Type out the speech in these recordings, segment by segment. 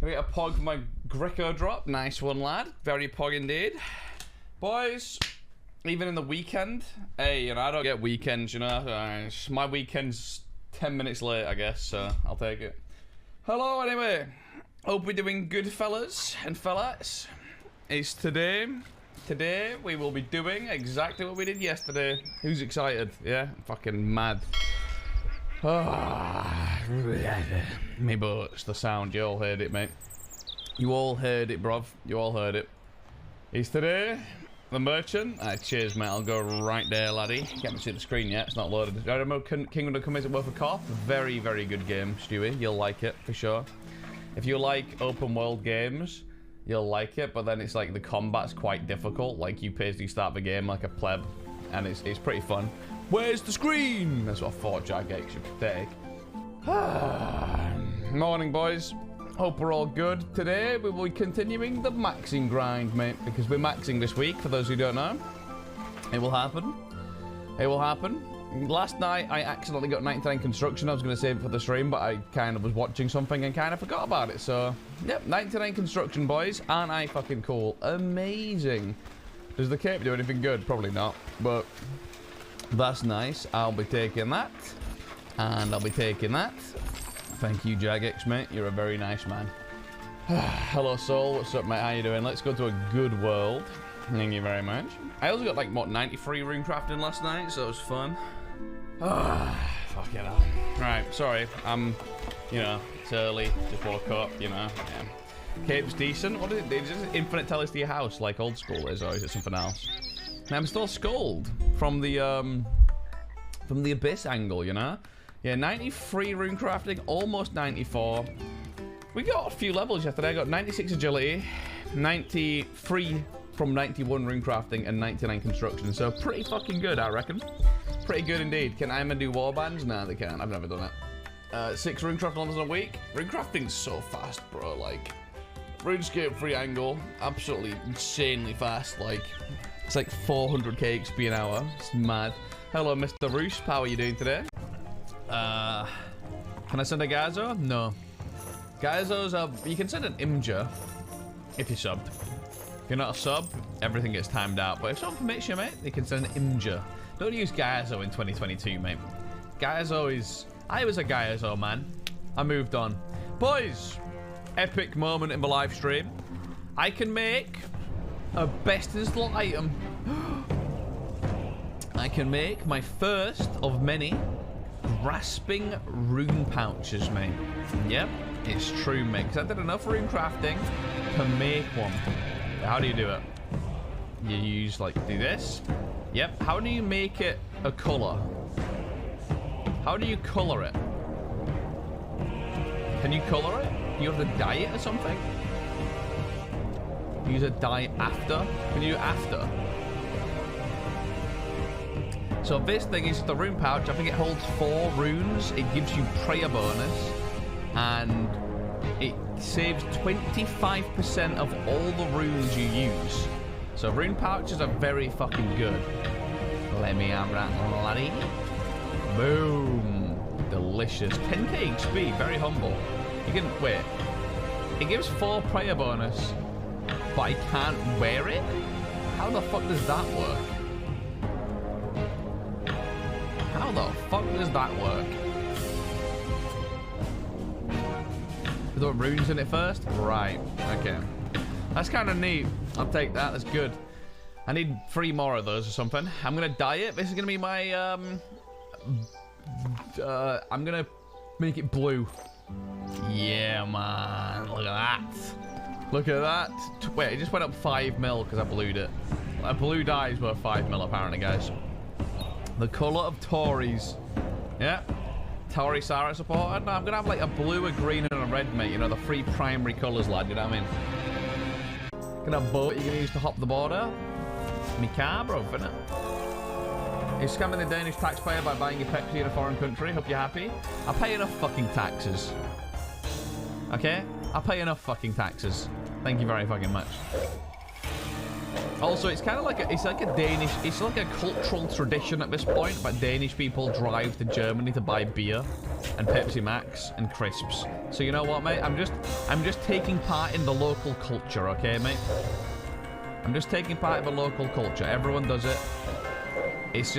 Gonna get a pog for my Greco drop. Nice one, lad. Very pog indeed. Boys, even in the weekend, hey, you know, I don't get weekends, you know. My weekend's 10 minutes late, I guess, so I'll take it. Hello, anyway. Hope we're doing good, fellas and fellas. It's today we will be doing exactly what we did yesterday. Who's excited? Yeah? Fucking mad. Me butts, the sound. You all heard it, mate. You all heard it, bruv. You all heard it. It's today. The merchant. Cheers, mate. I'll go right there, laddie. Can't see the screen yet. It's not loaded. I don't know. Kingdom Come Is It Worth a Cop? Very, very good game, Stewie. You'll like it for sure. If you like open world games, you'll like it. But then it's like the combat's quite difficult. Like you basically start the game like a pleb, and it's pretty fun. Where's the screen? That's what I thought, Jagex. You're pathetic. Morning, boys. Hope we're all good. Today, we will be continuing the maxing grind, mate, because we're maxing this week, for those who don't know. It will happen. It will happen. Last night, I accidentally got 99 construction. I was going to save it for the stream, but I kind of was watching something and kind of forgot about it. So, yep, 99 construction, boys. Aren't I fucking cool? Amazing. Does the cape do anything good? Probably not, but that's nice. I'll be taking that. And I'll be taking that. Thank you, Jagex, mate. You're a very nice man. Hello, Soul. What's up, mate? How you doing? Let's go to a good world. Thank you very much. I also got, like, what, 93 runecrafting last night, so it was fun. Fuck it up. Right, sorry. You know, it's early. Just woke up, you know. Yeah. Cape's decent. What is it? Is it infinite tellers to your house, like old school is, or is it something else? I'm still scolded from the abyss angle, you know? Yeah, 93 runecrafting, almost 94. We got a few levels yesterday. I got 96 agility, 93 from 91 runecrafting, and 99 construction. So pretty fucking good, I reckon. Pretty good indeed. Can Ironman do warbands? No, they can't. I've never done it. 6 runecraft levels a week. Runecrafting's so fast, bro. Like, Runescape free angle, absolutely insanely fast. Like, it's like 400k XP an hour. It's mad. Hello, Mr. Roos. How are you doing today? Can I send a Gazo? No. Gazos are... You can send an Imgur if you're subbed. If you're not a sub, everything gets timed out. But if someone permits you, mate, they can send an Imgur. Don't use Gazo in 2022, mate. Gazo is... I was a Gazo, man. I moved on. Boys, epic moment in the live stream. I can make a best in slot item. I can make my first of many grasping rune pouches, mate. Yep, it's true, mate. Because I did enough rune crafting to make one. How do you do it? You use, like, do this. Yep. How do you make it a color? How do you color it? Can you color it? You have to dye it or something? Use a dye after? Can you do it after? So this thing is the rune pouch. I think it holds 4 runes. It gives you prayer bonus. And it saves 25% of all the runes you use. So rune pouches are very fucking good. Let me have that, laddie. Boom. Delicious. 10k XP. Very humble. You can... Wait. It gives 4 prayer bonus. But I can't wear it? How the fuck does that work? How the fuck does that work? Put the runes in it first? Right. Okay. That's kind of neat. I'll take that. That's good. I need 3 more of those or something. I'm going to dye it. This is going to be my... I'm going to make it blue. Yeah, man. Look at that. Look at that. Wait, it just went up 5 mil because I blued it. A blue dye is worth 5 mil apparently, guys. The colour of Tories. Yeah. Tory Sarah supported. No, I'm going to have like a blue, a green, and a red, mate. You know, the 3 primary colours, lad. You know what I mean? Gonna have a boat you're going to use to hop the border. Me car, bro, innit? You're scamming the Danish taxpayer by buying your Pepsi in a foreign country. Hope you're happy. I pay enough fucking taxes. Okay? I pay enough fucking taxes. Thank you very fucking much. Also, it's kind of like it's like a Danish, it's like a cultural tradition at this point, but Danish people drive to Germany to buy beer and Pepsi Max and crisps. So you know what, mate? I'm just taking part in the local culture, okay, mate? I'm just taking part in the local culture. Everyone does it. It's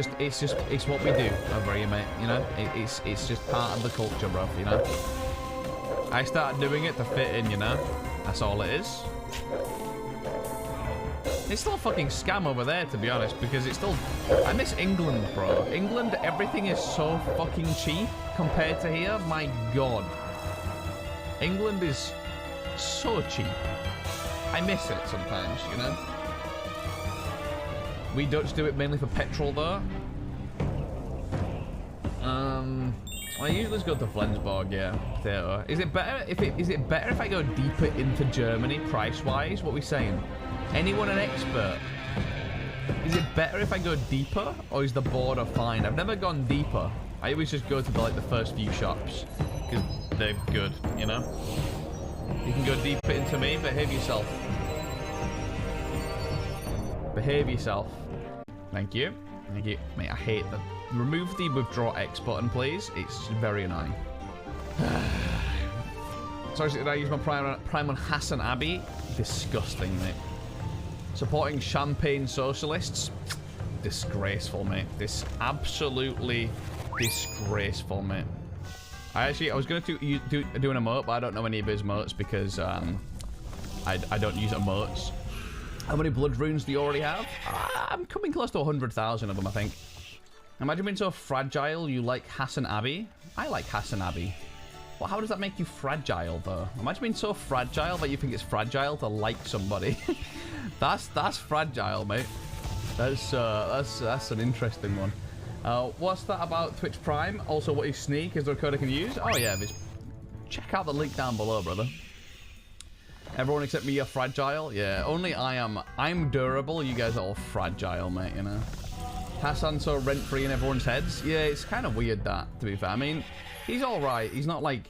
what we do over here, mate. You know, it's just part of the culture, bro. You know, I started doing it to fit in. You know, that's all it is. It's still a fucking scam over there, to be honest, because it's still... I miss England, bro. England, everything is so fucking cheap compared to here. My God. England is so cheap. I miss it sometimes, you know? We Dutch do it mainly for petrol, though. I usually just go to Flensburg, yeah. Potato. Is it better if I go deeper into Germany, price-wise? What are we saying? Anyone an expert? Is it better if I go deeper, or is the border fine? I've never gone deeper. I always just go to the first few shops, because they're good, you know? You can go deeper into me, behave yourself. Behave yourself. Thank you. Thank you. Mate, I hate that. Remove the withdraw X button, please. It's very annoying. Sorry, did I use my prime on Hassan Abbey? Disgusting, mate. Supporting champagne socialists? Disgraceful, mate. This absolutely disgraceful, mate. I was going to do an emote, but I don't know any of his emotes because I don't use emotes. How many blood runes do you already have? I'm coming close to 100,000 of them, I think. Imagine being so fragile you like Hassan Abbey. I like Hassan Abbey. Well, how does that make you fragile, though? Imagine being so fragile that you think it's fragile to like somebody. That's fragile, mate. That's an interesting one. What's that about Twitch Prime? Also, what is Sneak? Is there a code I can use? Oh yeah, check out the link down below, brother. Everyone except me are fragile. Yeah, only I am. I'm durable. You guys are all fragile, mate. You know. Hassan so rent-free in everyone's heads. Yeah, it's kind of weird that, to be fair. I mean, he's all right. He's not like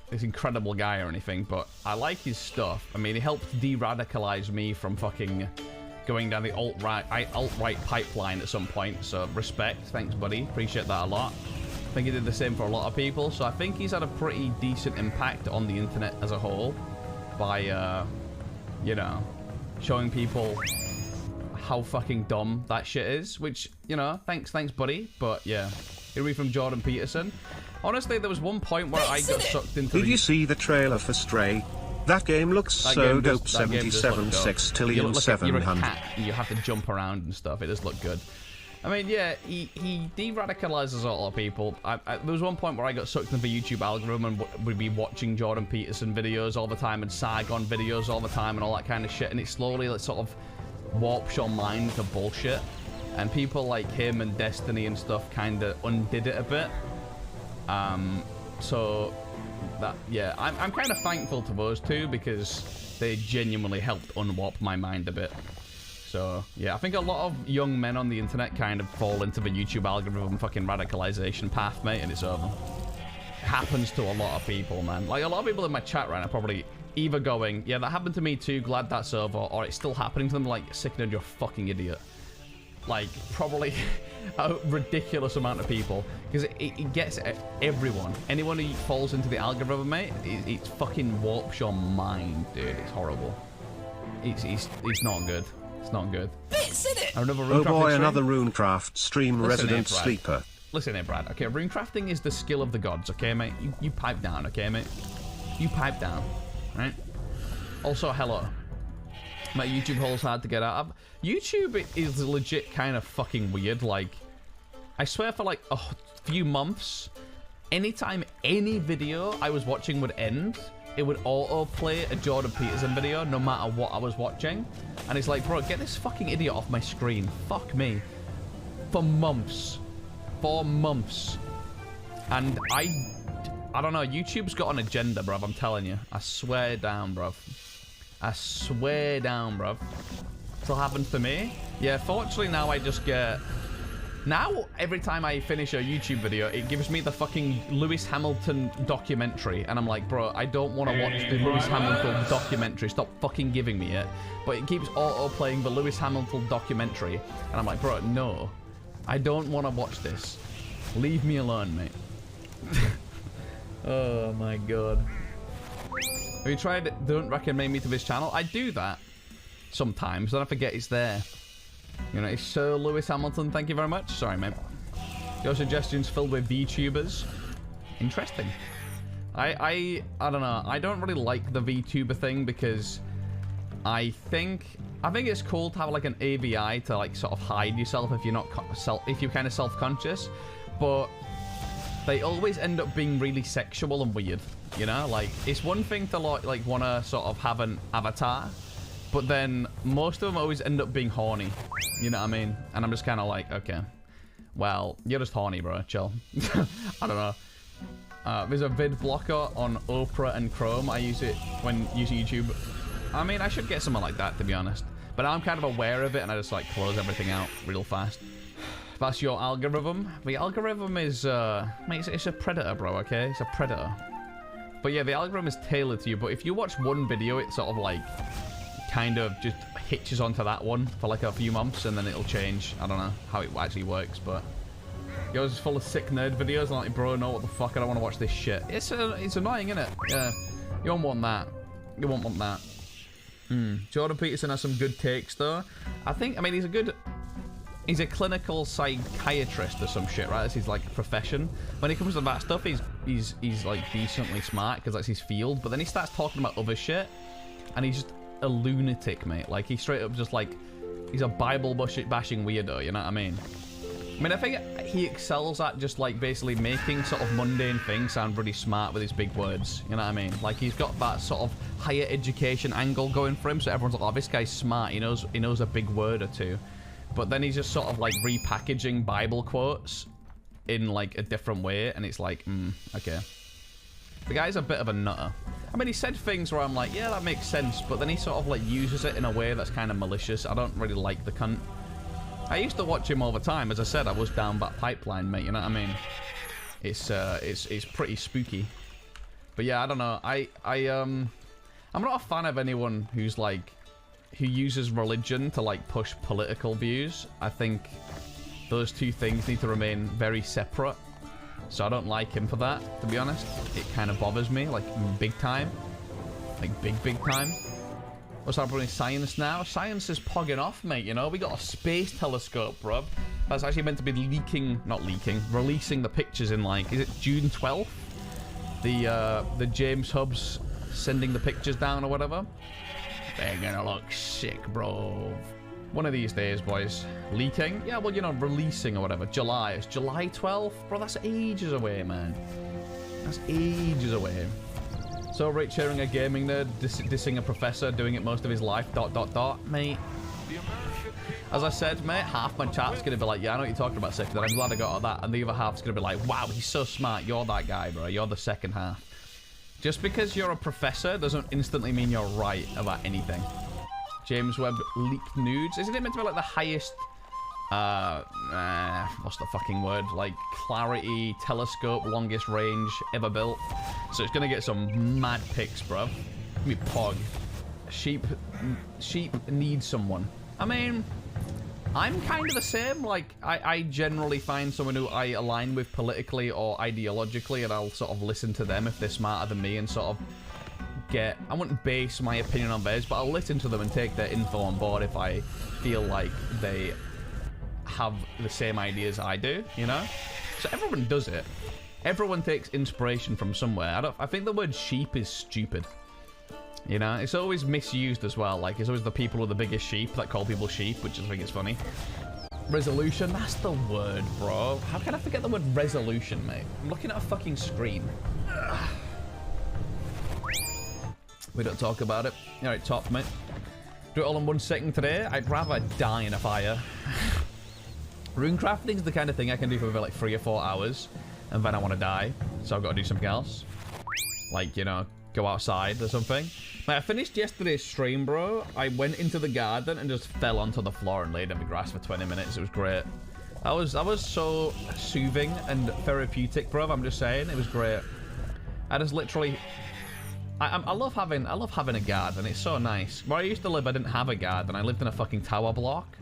this incredible guy or anything, but I like his stuff. I mean, he helped de-radicalize me from fucking going down the alt-right pipeline at some point. So respect, thanks, buddy. Appreciate that a lot. I think he did the same for a lot of people. So I think he's had a pretty decent impact on the internet as a whole by, you know, showing people how fucking dumb that shit is. Which, you know, thanks, buddy. But yeah, here we from Jordan Peterson. Honestly, there was one point where I got sucked into. Did you see the trailer for Stray? That game looks so dope. 77 sextillion 700. You have to jump around and stuff. It does look good. I mean, yeah, he de-radicalizes a lot of people. There was one point where I got sucked into the YouTube algorithm and would be watching Jordan Peterson videos all the time and Saigon videos all the time and all that kind of shit. And it slowly sort of warps your mind to bullshit. And people like him and Destiny and stuff kind of undid it a bit. So that, yeah, I'm kind of thankful to those two because they genuinely helped unwarp my mind a bit. So yeah, I think a lot of young men on the internet kind of fall into the YouTube algorithm fucking radicalization path, mate, and it's over. It happens to a lot of people, man. Like a lot of people in my chat right now probably either going, yeah, that happened to me too, glad that's over, or it's still happening to them, like, sickening, you're a fucking idiot. Like, probably a ridiculous amount of people. Because it gets everyone. Anyone who falls into the algorithm, mate, it fucking warps your mind, dude. It's horrible. It's not good. It's not good. Another oh boy, another Runecraft stream. Resident sleeper. Listen here, Brad. Okay, runecrafting is the skill of the gods, okay, mate? You pipe down, okay, mate? You pipe down, right? Also, hello. My YouTube hole's hard to get out of. YouTube is legit kind of fucking weird. Like, I swear for like a few months, anytime any video I was watching would end, it would auto-play a Jordan Peterson video no matter what I was watching. And it's like, bro, get this fucking idiot off my screen. Fuck me. For months. For months. And I don't know, YouTube's got an agenda, bruv, I'm telling you. I swear down, bruv. I swear down, bruv. Still happens to me. Yeah, fortunately now I just get Now, every time I finish a YouTube video, it gives me the fucking Lewis Hamilton documentary. And I'm like, bro, I don't want to watch the Lewis Hamilton documentary. Stop fucking giving me it. But it keeps auto-playing the Lewis Hamilton documentary. And I'm like, bro, no. I don't want to watch this. Leave me alone, mate. Oh, my God. Have you tried Don't Recommend Me to this channel? I do that sometimes. Then I forget it's there. You know, it's Sir Lewis Hamilton. Thank you very much. Sorry, mate. Your suggestions filled with VTubers. Interesting. I don't know. I don't really like the VTuber thing because I think it's cool to have like an AVI to like sort of hide yourself if you're not if you're kind of self-conscious, but they always end up being really sexual and weird. You know, like it's one thing to like want to sort of have an avatar. But then most of them always end up being horny. You know what I mean? And I'm just kind of like, okay. Well, you're just horny, bro. Chill. I don't know. There's a vid blocker on Opera and Chrome. I use it when using YouTube. I mean, I should get something like that, to be honest. But I'm kind of aware of it, and I just, like, close everything out real fast. That's your algorithm. The algorithm is, mate, it's a predator, bro, okay? It's a predator. But yeah, the algorithm is tailored to you. But if you watch one video, it sort of, like, kind of just hitches onto that one for like a few months and then it'll change. I don't know how it actually works, but yours is full of sick nerd videos. I'm like, bro, no, what the fuck? I don't want to watch this shit. It's annoying, isn't it? Yeah, you don't want that. You won't want that. Jordan Peterson has some good takes though. I mean, he's a clinical psychiatrist or some shit, right? That's his like profession. When it comes to that stuff, he's like decently smart because that's his field. But then he starts talking about other shit, and he's just a lunatic, mate. Like, he's straight up just like, he's a Bible bashing weirdo, you know what I mean? I mean, I think he excels at just like basically making sort of mundane things sound really smart with his big words, you know what I mean? Like, he's got that sort of higher education angle going for him, so everyone's like, oh, this guy's smart, he knows a big word or two. But then he's just sort of like repackaging Bible quotes in like a different way, and it's like, okay. The guy's a bit of a nutter. I mean, he said things where I'm like, yeah, that makes sense, but then he sort of like uses it in a way that's kind of malicious. I don't really like the cunt. I used to watch him all the time. As I said, I was down that pipeline, mate, you know what I mean? It's pretty spooky. But yeah, I don't know. I'm not a fan of anyone who uses religion to like push political views. I think those two things need to remain very separate. So I don't like him for that, to be honest. It kind of bothers me, like, big time. Like, big time. What's happening with science now? Science is pogging off, mate, you know? We got a space telescope, bro. That's actually meant to be releasing the pictures in, like, is it June 12th? The James Hubbs sending the pictures down or whatever. They're gonna look sick, bro. One of these days, boys. Leaking? Yeah, well, you know, releasing or whatever. July. It's July 12th? Bro, that's ages away, man. That's ages away. So, rate sharing a gaming nerd, dissing a professor, doing it most of his life, ... Mate. As I said, mate, half my chat's gonna be like, yeah, I know what you're talking about, Sick, I'm glad I got all that. And the other half's gonna be like, wow, he's so smart. You're that guy, bro. You're the second half. Just because you're a professor doesn't instantly mean you're right about anything. James Webb leaked nudes. Isn't it meant to be like the highest, what's the fucking word? Like clarity telescope, longest range ever built. So it's gonna get some mad pics, bro. Give me pog. Sheep need someone. I mean, I'm kind of the same. Like, I generally find someone who I align with politically or ideologically, and I'll sort of listen to them if they're smarter than me and sort of I wouldn't base my opinion on theirs, but I'll listen to them and take their info on board if I feel like they have the same ideas I do, you know? So everyone does it. Everyone takes inspiration from somewhere. I think the word sheep is stupid. You know, it's always misused as well. Like, it's always the people with the biggest sheep that call people sheep, which I think is funny. Resolution, that's the word, bro. How can I forget the word resolution, mate? I'm looking at a fucking screen. Ugh. We don't talk about it. Alright, top, mate. Do it all in 1 second today. I'd rather die in a fire. Runecrafting is the kind of thing I can do for about like 3 or 4 hours, and then I want to die, so I've got to do something else. Like, you know, go outside or something. Mate, I finished yesterday's stream, bro. I went into the garden and just fell onto the floor and laid in the grass for 20 minutes. It was great. That was so soothing and therapeutic, bro. I'm just saying, it was great. I just literally, I love having a garden. It's so nice. Where I used to live, I didn't have a garden. I lived in a fucking tower block,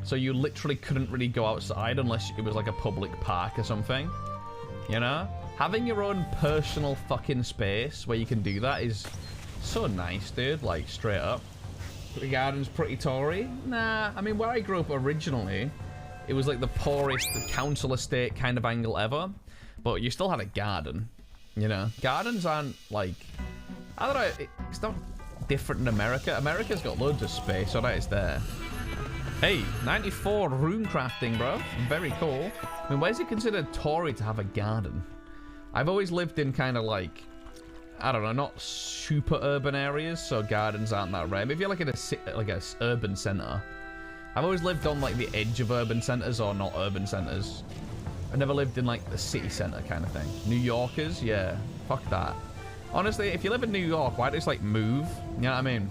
so you literally couldn't really go outside unless it was like a public park or something. You know, having your own personal fucking space where you can do that is so nice, dude. Like straight up. The garden's pretty Tory. Nah, I mean where I grew up originally, it was like the poorest council estate kind of angle ever, but you still had a garden. You know, gardens aren't like, I don't know, it's not different in America. America's got loads of space, so that is there. Hey, 94 Runecrafting, bro. Very cool. I mean, why is it considered Tory to have a garden? I've always lived in kind of like, I don't know, not super urban areas, so gardens aren't that rare. If you're like in a urban center, I've always lived on like the edge of urban centers or not urban centers. I never lived in like the city center kind of thing. New Yorkers, yeah, fuck that. Honestly, if you live in New York, why don't you just like move? You know what I mean?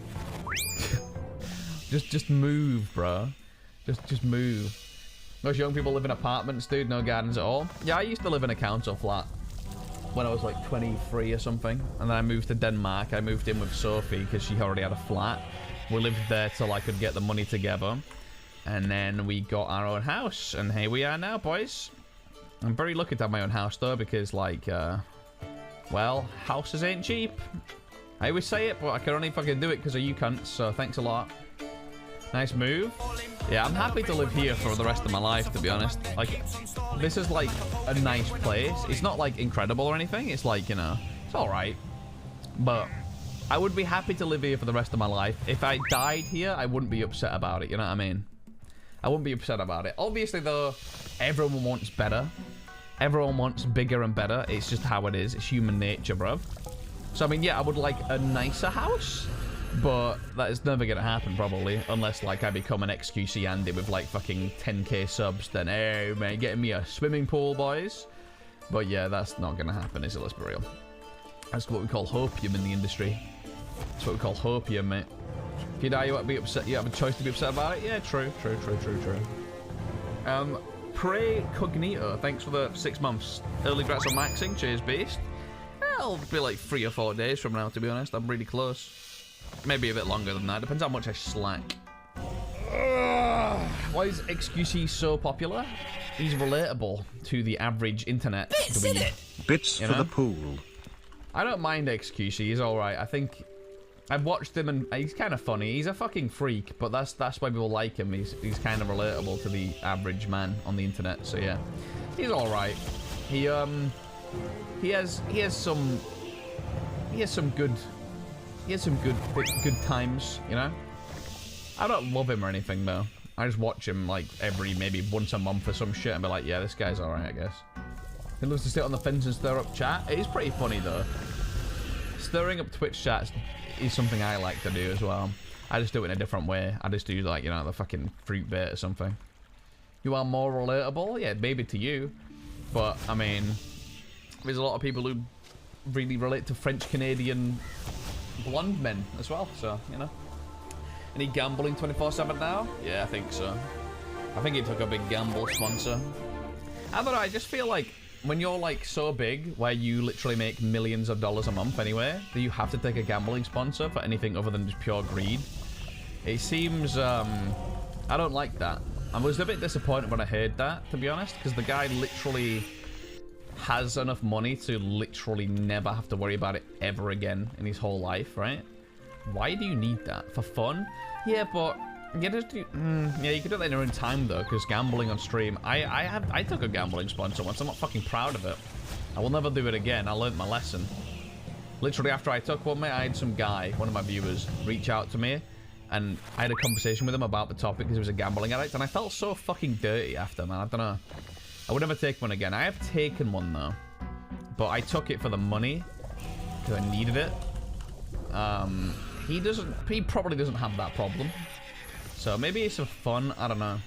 just move, bro. Just move. Most young people live in apartments, dude. No gardens at all. Yeah, I used to live in a council flat when I was like 23 or something, and then I moved to Denmark. I moved in with Sophie because she already had a flat. We lived there till I could get the money together, and then we got our own house, and here we are now, boys. I'm very lucky to have my own house though, because like, well, houses ain't cheap. I always say it, but I can only fucking do it because of you cunts, so thanks a lot. Nice move. Yeah, I'm happy to live here for the rest of my life, to be honest. Like, this is like a nice place. It's not like incredible or anything. It's like, you know, it's alright. But I would be happy to live here for the rest of my life. If I died here, I wouldn't be upset about it, you know what I mean? I wouldn't be upset about it. Obviously, though, everyone wants better. Everyone wants bigger and better. It's just how it is. It's human nature, bro. So, I mean, yeah, I would like a nicer house. But that is never going to happen, probably. Unless, like, I become an XQC Andy with, like, fucking 10k subs. Then, hey, man, getting me a swimming pool, boys. But, yeah, that's not going to happen, is it? Let's be real. That's what we call hopium in the industry. That's what we call hopium, mate. If you die, you won't be upset. You have a choice to be upset about it? Yeah, true. Prey Cognito, thanks for the 6 months. Early grats on maxing. Cheers, beast. It'll be like 3 or 4 days from now, to be honest. I'm really close. Maybe a bit longer than that. Depends how much I slack. Why is XQC so popular? He's relatable to the average internet. Bits for the pool. I don't mind XQC. He's alright. I think I've watched him and he's kind of funny. He's a fucking freak, but that's why people like him. He's kind of relatable to the average man on the internet. So yeah, he's alright. He has some good times, you know. I don't love him or anything though. I just watch him like maybe once a month or some shit and be like, yeah, this guy's alright, I guess. He loves to sit on the fence and stir up chat. It is pretty funny though. Stirring up Twitch chats is something I like to do as well. I just do it in a different way. I just do like, you know, the fucking fruit bait or something. You are more relatable? Yeah, maybe to you. But, I mean, there's a lot of people who really relate to French-Canadian blonde men as well, so, you know. Any gambling 24/7 now? Yeah, I think so. I think he took a big gamble sponsor. I don't know, I just feel like when you're like so big, where you literally make millions of dollars a month anyway, that you have to take a gambling sponsor for anything other than just pure greed. It seems, I don't like that. I was a bit disappointed when I heard that, to be honest, because the guy literally has enough money to literally never have to worry about it ever again in his whole life, right? Why do you need that? For fun? Yeah, but yeah, you could do that in your own time though, because gambling on stream. I took a gambling sponsor once. I'm not fucking proud of it. I will never do it again. I learned my lesson. Literally after I took one, mate, I had some guy, one of my viewers, reach out to me, and I had a conversation with him about the topic because he was a gambling addict, and I felt so fucking dirty after, man. I don't know. I would never take one again. I have taken one though, but I took it for the money because I needed it. He probably doesn't have that problem. So maybe it's for fun, I don't know.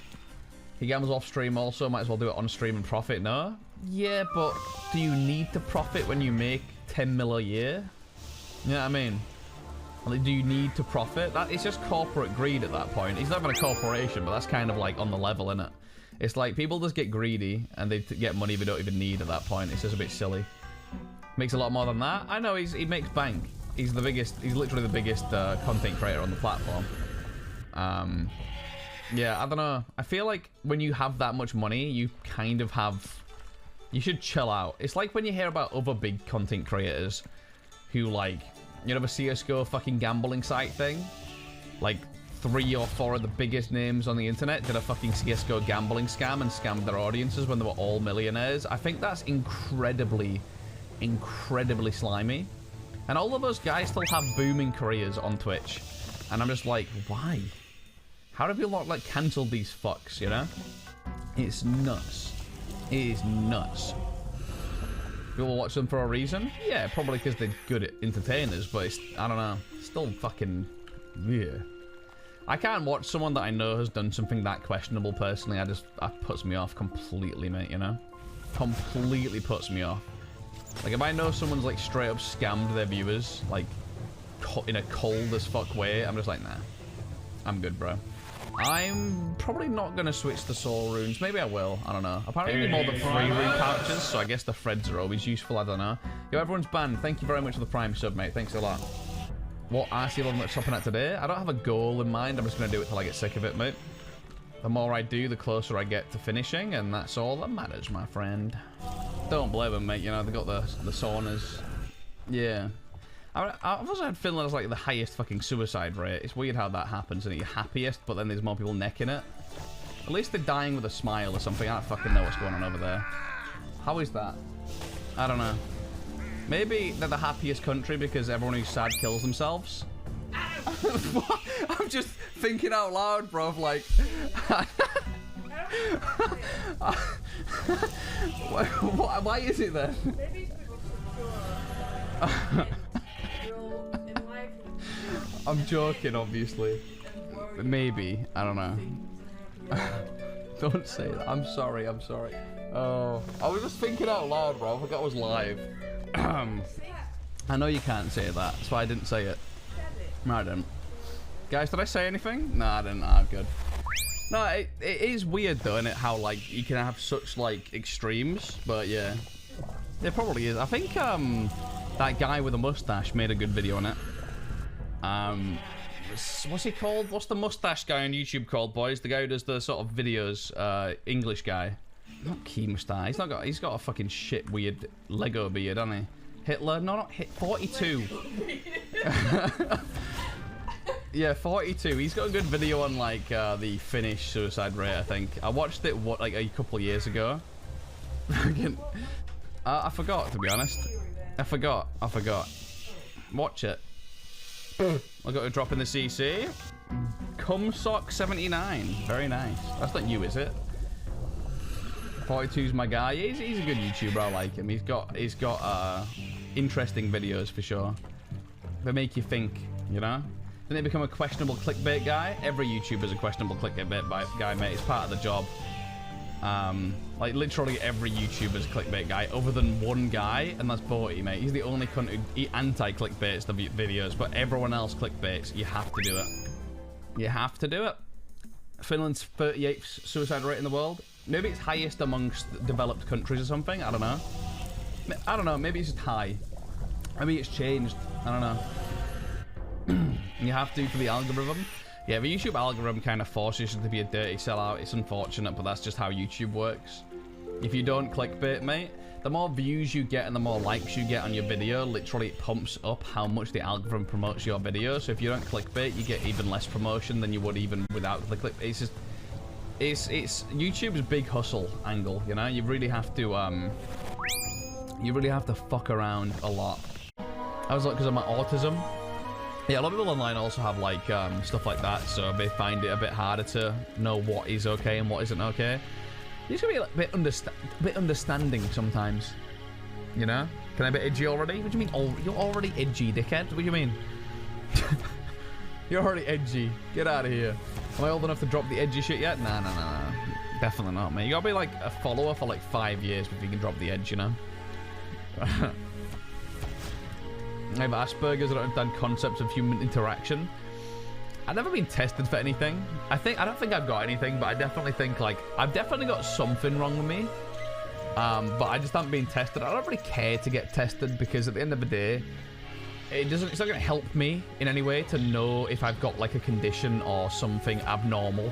He gambles off stream also, might as well do it on stream and profit, no? Yeah, but do you need to profit when you make 10 mil a year? You know what I mean? Like, do you need to profit? It's just corporate greed at that point. He's not even a corporation, but that's kind of like on the level, innit? It's like people just get greedy and they get money they don't even need at that point. It's just a bit silly. Makes a lot more than that. I know he makes bank. He's the biggest. He's literally the biggest content creator on the platform. Yeah, I don't know. I feel like when you have that much money, you kind of have. You should chill out. It's like when you hear about other big content creators who like, you know, the CS:GO fucking gambling site thing. Like 3 or 4 of the biggest names on the internet did a fucking CS:GO gambling scam and scammed their audiences when they were all millionaires. I think that's incredibly slimy. And all of those guys still have booming careers on Twitch. And I'm just like, why? How do people not like cancel these fucks, you know? It's nuts. It is nuts. People watch them for a reason? Yeah, probably because they're good at entertainers, but it's, I don't know, still fucking, yeah. I can't watch someone that I know has done something that questionable personally. That puts me off completely, mate, you know? Completely puts me off. Like, if I know someone's, like, straight up scammed their viewers, like, in a cold as fuck way, I'm just like, nah. I'm good, bro. I'm probably not going to switch to soul runes. Maybe I will. I don't know. Apparently you need more than 3 rune pouches, so I guess the threads are always useful. I don't know. Yo, everyone's banned. Thank you very much for the prime sub, mate. Thanks a lot. What RC level am I chopping at today? I don't have a goal in mind. I'm just going to do it till I get sick of it, mate. The more I do, the closer I get to finishing, and that's all that matters, my friend. Don't blame them, mate. You know, they got the saunas. Yeah. I've also had Finland as like the highest fucking suicide rate. It's weird how that happens, and you're happiest, but then there's more people necking it. At least they're dying with a smile or something. I don't fucking know what's going on over there. How is that? I don't know. Maybe they're the happiest country because everyone who's sad kills themselves. I'm just thinking out loud, bro. Like, why is it then? Maybe I'm joking, obviously. Maybe. I don't know. Don't say that. I'm sorry. I'm sorry. Oh, I was just thinking out loud, bro. I forgot I was live. I know you can't say that. That's why I didn't say it. No, I didn't. Guys, did I say anything? No, I didn't. I'm good. No, it is weird, though, isn't it? How, like, you can have such, like, extremes. But, yeah. It probably is. I think, that guy with a mustache made a good video on it. What's he called? What's the mustache guy on YouTube called, boys? The guy who does the sort of videos, English guy. Not Keemstar. He's got a fucking shit weird Lego beard, hasn't he? Hitler? No, not Hit. 42. Yeah, 42. He's got a good video on like the Finnish suicide rate. I think I watched it like a couple of years ago. I forgot, to be honest. I forgot. Watch it. I got a drop in the CC. Cumsock79. Very nice. That's not you, is it? 42's my guy. He's a good YouTuber. I like him. He's got interesting videos for sure. They make you think, you know? Then they become a questionable clickbait guy. Every YouTuber's a questionable clickbait guy, mate. It's part of the job. Like literally every YouTuber's a clickbait guy, other than one guy, and that's Borty, mate. He's the only cunt who anti-clickbaits the videos, but everyone else clickbaits. You have to do it. You have to do it. Finland's 38th suicide rate in the world. Maybe it's highest amongst developed countries or something. I don't know. Maybe it's just high. Maybe it's changed. I don't know. You have to for the algorithm. Yeah, the YouTube algorithm kind of forces you to be a dirty sellout. It's unfortunate, but that's just how YouTube works. If you don't clickbait, mate, the more views you get and the more likes you get on your video, literally it pumps up how much the algorithm promotes your video. So if you don't clickbait, you get even less promotion than you would even without the clickbait. It's just, it's YouTube's big hustle angle, you know? You really have to fuck around a lot. I was like, because of my autism. Yeah, a lot of people online also have like stuff like that, so they find it a bit harder to know what is okay and what isn't okay. You just gotta be a bit understanding sometimes, you know? Can I be edgy already? What do you mean? Oh, you're already edgy, dickhead. What do you mean? You're already edgy. Get out of here. Am I old enough to drop the edgy shit yet? Nah. Definitely not, mate. You gotta be like a follower for like 5 years before you can drop the edge, you know? I have Asperger's. I don't understand concepts of human interaction. I've never been tested for anything. I don't think I've got anything, but I definitely think, like, I've definitely got something wrong with me. But I just haven't been tested. I don't really care to get tested because at the end of the day, it's not going to help me in any way to know if I've got, like, a condition or something abnormal.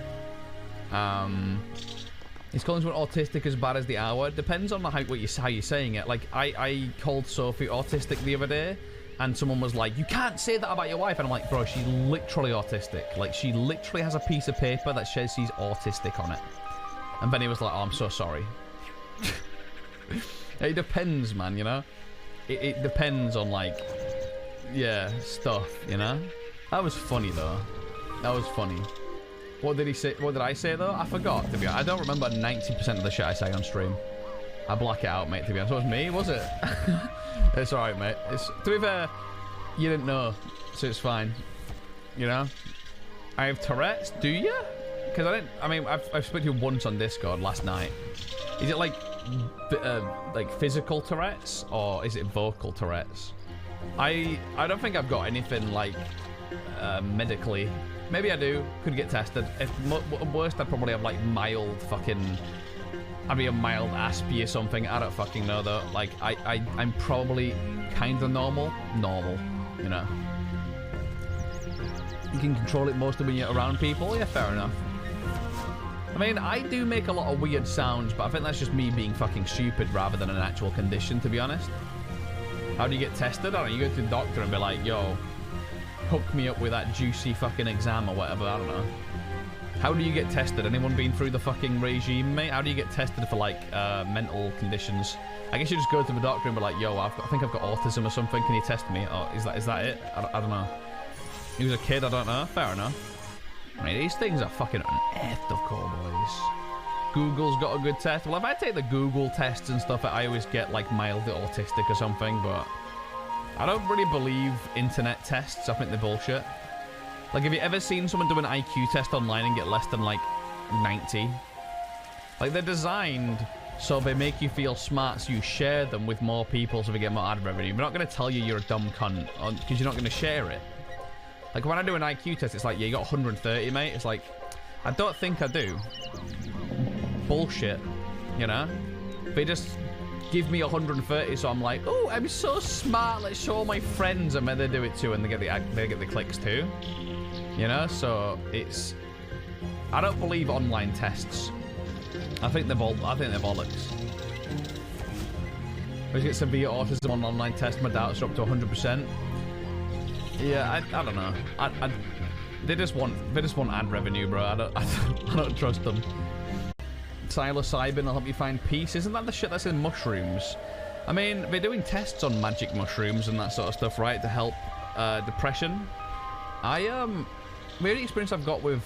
Is calling someone autistic as bad as the hour? Depends on how you're saying it. Like, I called Sophie autistic the other day, and someone was like, you can't say that about your wife. And I'm like, bro, she's literally autistic. Like, she literally has a piece of paper that says she's autistic on it. And Benny was like, oh, I'm so sorry. It depends, man, you know? It depends on, like, yeah, stuff, you know? That was funny, though. That was funny. What did he say? What did I say, though? I forgot, to be honest. I don't remember 90% of the shit I say on stream. I black it out, mate, to be honest. It was me, was it? It's alright, mate. To be fair, you didn't know, so it's fine. You know? I have Tourette's, do you? Because I mean, I've spoken to you once on Discord last night. Is it like physical Tourette's, or is it vocal Tourette's? I don't think I've got anything, like, medically. Maybe I do. Could get tested. If worst, I'd probably have, like, mild fucking... I'd be a mild aspy or something. I don't fucking know, though. Like, I'm probably kind of normal, you know. You can control it mostly when you're around people. Yeah, fair enough. I mean, I do make a lot of weird sounds, but I think that's just me being fucking stupid rather than an actual condition, to be honest. How do you get tested? I don't know. You go to the doctor and be like, yo, hook me up with that juicy fucking exam or whatever. I don't know. How do you get tested? Anyone been through the fucking regime, mate? How do you get tested for, like, mental conditions? I guess you just go to the doctor and be like, yo, I think I've got autism or something. Can you test me? Oh, is that it? I don't know. He was a kid, I don't know. Fair enough. I mean, these things are fucking unearthed, of course, boys. Google's got a good test. Well, if I take the Google tests and stuff, I always get, like, mildly autistic or something, but I don't really believe internet tests. I think they're bullshit. Like, have you ever seen someone do an IQ test online and get less than, like, 90? Like, they're designed so they make you feel smart, so you share them with more people so they get more ad revenue. They're not going to tell you you're a dumb cunt because you're not going to share it. Like, when I do an IQ test, it's like, yeah, you got 130, mate. It's like, I don't think I do. Bullshit, you know? They just give me 130, so I'm like, oh, I'm so smart. Let's show all my friends, and then they do it too, and they get the clicks too. You know, so it's... I don't believe online tests. I think they're bollocks. We get severe autism on online tests. My doubts are up to 100%. Yeah, I don't know. They just want ad revenue, bro. I don't trust them. Psilocybin will help you find peace. Isn't that the shit that's in mushrooms? I mean, they're doing tests on magic mushrooms and that sort of stuff, right, to help depression. The only experience I've got with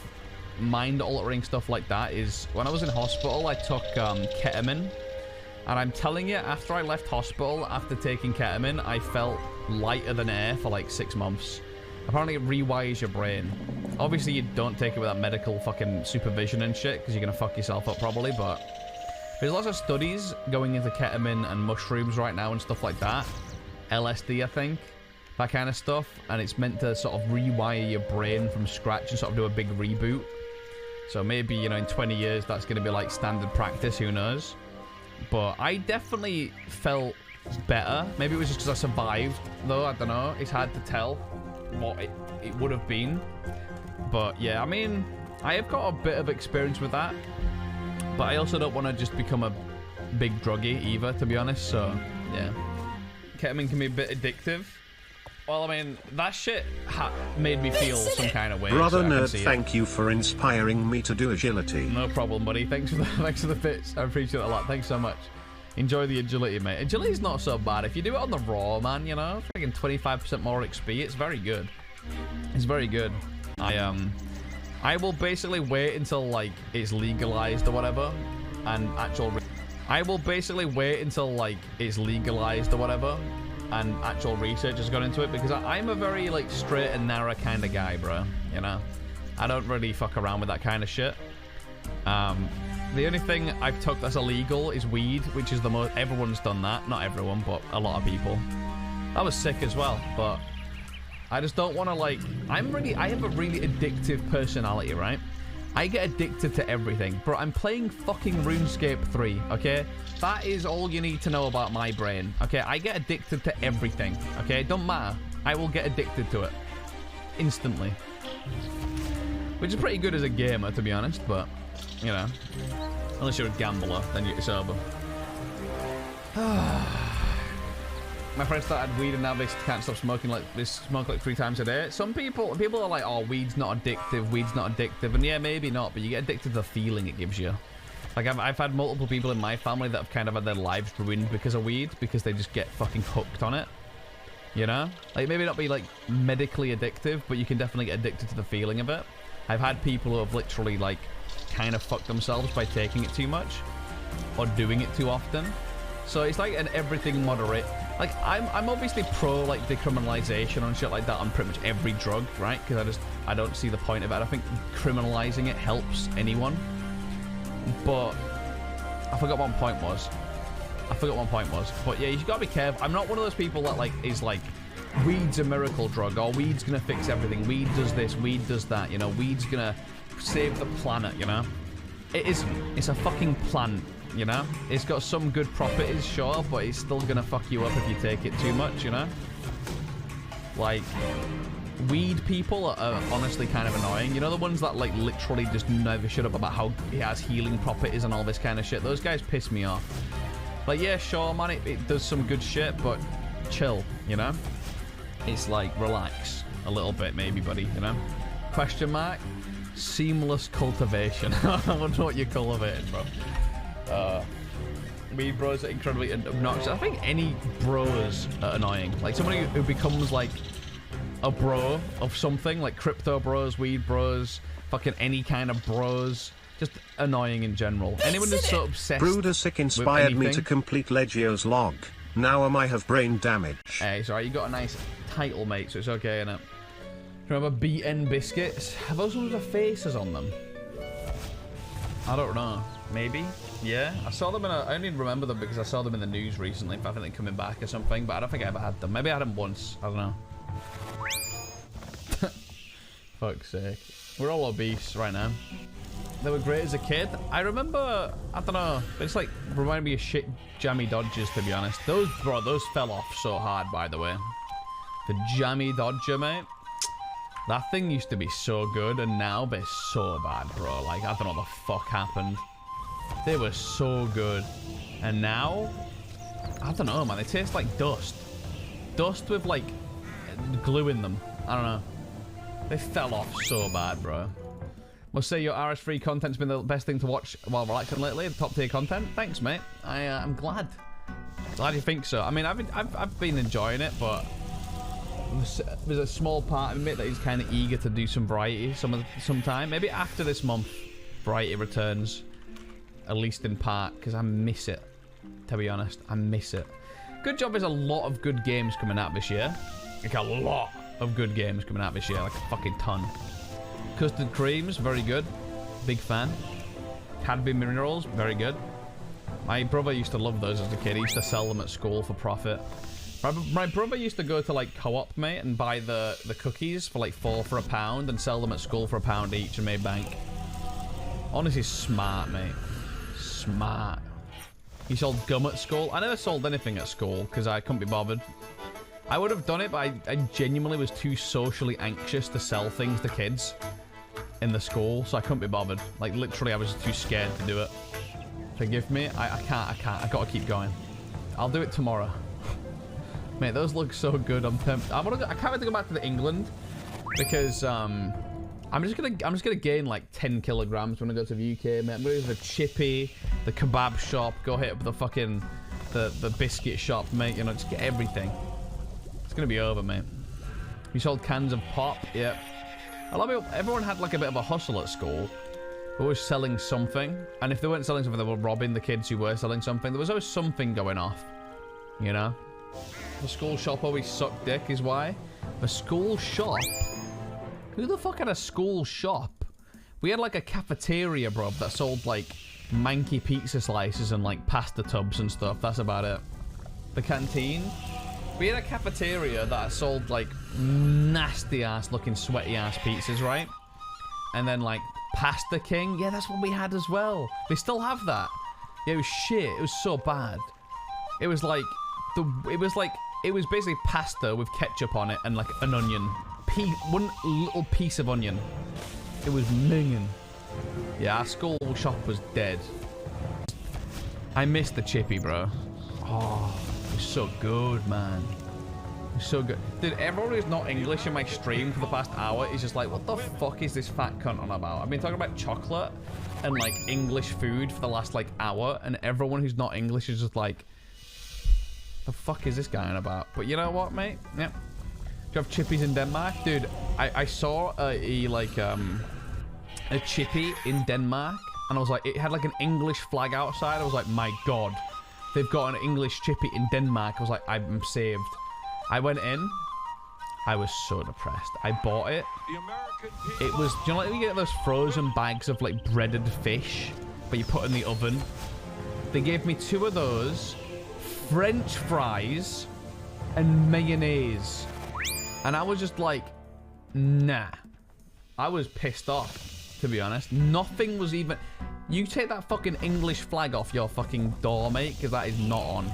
mind-altering stuff like that is when I was in hospital, I took ketamine. And I'm telling you, after I left hospital, after taking ketamine, I felt lighter than air for like 6 months. Apparently it rewires your brain. Obviously you don't take it without medical fucking supervision and shit, because you're going to fuck yourself up probably, but there's lots of studies going into ketamine and mushrooms right now and stuff like that. LSD, I think. That kind of stuff. And it's meant to sort of rewire your brain from scratch and sort of do a big reboot. So maybe, you know, in 20 years that's going to be like standard practice, who knows? But I definitely felt better. Maybe it was just because I survived, though. I don't know. It's hard to tell what it would have been. But yeah, I mean, I have got a bit of experience with that. But I also don't want to just become a big druggie either, to be honest. So, yeah. Ketamine can be a bit addictive. Well, I mean, that shit made me feel some kind of way. Brother Nerd, thank you for inspiring me to do agility. No problem, buddy. Thanks for the bits. I appreciate it a lot. Thanks so much. Enjoy the agility, mate. Agility's not so bad. If you do it on the raw, man, you know, freaking 25% more XP, it's very good. It's very good. I will basically wait until, like, it's legalized or whatever, and actual research has gone into it, because I'm a very, like, straight and narrow kind of guy, bro, you know? I don't really fuck around with that kind of shit. The only thing I've took that's illegal is weed, which is the most... Everyone's done that. Not everyone, but a lot of people. That was sick as well, but... I just don't want to, like... I have a really addictive personality, right? I get addicted to everything. Bro, I'm playing fucking Runescape 3, okay? That is all you need to know about my brain, okay? I get addicted to everything, okay? Don't matter. I will get addicted to it. Instantly. Which is pretty good as a gamer, to be honest, but, you know. Unless you're a gambler, then you're sober. My friend started weed and now they can't stop smoking. Like, they smoke like 3 times a day. Some people are like, oh, weed's not addictive, and yeah, maybe not, but you get addicted to the feeling it gives you. Like, I've had multiple people in my family that have kind of had their lives ruined because of weed, because they just get fucking hooked on it. You know? Like, maybe not be like medically addictive, but you can definitely get addicted to the feeling of it. I've had people who have literally like kind of fucked themselves by taking it too much or doing it too often. So it's like an everything moderate. Like, I'm obviously pro like decriminalization and shit like that on pretty much every drug, right? Because I don't see the point of it. I think criminalizing it helps anyone. But I forgot what my point was. But yeah, you gotta be careful. I'm not one of those people that like is like, weed's a miracle drug, or weed's gonna fix everything. Weed does this, weed does that, you know. Weed's gonna save the planet, you know. It isn't. It's a fucking plant, you know. It's got some good properties, sure, but it's still gonna fuck you up if you take it too much, you know. Like, weed people are honestly kind of annoying. You know, the ones that like literally just never shut up about how it has healing properties and all this kind of shit. Those guys piss me off. Like, yeah, sure, man, it does some good shit, but chill, you know. It's like, relax a little bit, maybe, buddy, you know. Question mark? Seamless cultivation. I wonder what you're cultivating, bro. Weed bros are incredibly obnoxious. I think any bros are annoying. Like, somebody who becomes like a bro of something, like crypto bros, weed bros, fucking any kind of bros. Just annoying in general. Anyone who's so obsessed Brudasic inspired me to complete Legio's log. Now I have brain damage. Hey, sorry, you got a nice title, mate, so it's okay, innit? Remember BN biscuits? Have those ones with faces on them? I don't know. Maybe? Yeah? I saw them in I only remember them because I saw them in the news recently. I think they're coming back or something, but I don't think I ever had them. Maybe I had them once. I don't know. Fuck's sake. We're all obese right now. They were great as a kid. I don't know. It's like, reminded me of shit jammy dodges, to be honest. Those fell off so hard, by the way. The jammy dodger, mate. That thing used to be so good, and now they're so bad, bro. Like, I don't know what the fuck happened. They were so good. And now, I don't know, man. They taste like dust. Dust with, like, glue in them. I don't know. They fell off so bad, bro. Must say your RS3 content's been the best thing to watch while relaxing lately. Top tier content. Thanks, mate. I'm glad. Glad you think so. I mean, I've been enjoying it, but there's a small part of me that is kind of eager to do some variety sometime. Maybe after this month, variety returns, at least in part, because I miss it. To be honest, I miss it. Good job. There's a lot of good games coming out this year. Like a lot of good games coming out this year. Like a fucking ton. Custard creams, very good. Big fan. Cadbury minerals, very good. My brother used to love those as a kid. He used to sell them at school for profit. My brother used to go to like Co-op, mate, and buy the cookies for like 4 for £1 and sell them at school for £1 each and made bank. Honestly, smart, mate. Smart. He sold gum at school. I never sold anything at school because I couldn't be bothered. I would have done it, but I genuinely was too socially anxious to sell things to kids in the school, so I couldn't be bothered. Like, literally, I was too scared to do it. Forgive me. I can't. I gotta keep going. I'll do it tomorrow. Mate, those look so good. I'm tempted. I can't wait to go back to the England because I'm just gonna gain like 10 kilograms when I go to the UK, mate. I'm going to the chippy, the kebab shop, go hit up the fucking the biscuit shop, mate. You know, just get everything. It's gonna be over, mate. You sold cans of pop, yeah. A lot of people, everyone had like a bit of a hustle at school. They were always selling something, and if they weren't selling something, they were robbing the kids who were selling something. There was always something going off, you know. The school shop always sucked dick, is why. The school shop? Who the fuck had a school shop? We had like a cafeteria, bro, that sold like manky pizza slices and like pasta tubs and stuff. That's about it. The canteen? We had a cafeteria that sold like nasty ass looking sweaty ass pizzas, right? And then like Pasta King, yeah, that's what we had as well. They still have that. Yeah, it was shit. It was so bad. It was like it was basically pasta with ketchup on it and like an onion, one little piece of onion. It was minging. Yeah, our school shop was dead. I missed the chippy, bro. Oh, it was so good, man. It was so good. Dude, everyone who's not English in my stream for the past hour is just like, what the fuck is this fat cunt on about? I've been talking about chocolate and like English food for the last like hour, and everyone who's not English is just like, the fuck is this guy on about? But you know what, mate? Yep. Do you have chippies in Denmark? Dude, I saw a chippy in Denmark, and I was like, it had like an English flag outside. I was like, my god, they've got an English chippy in Denmark. I was like, I'm saved. I went in. I was so depressed. I bought it. It was, do you know, like you get those frozen bags of like breaded fish, but you put in the oven? They gave me 2 of those, French fries, and mayonnaise. And I was just like, nah. I was pissed off, to be honest. Nothing was even... You take that fucking English flag off your fucking door, mate, because that is not on.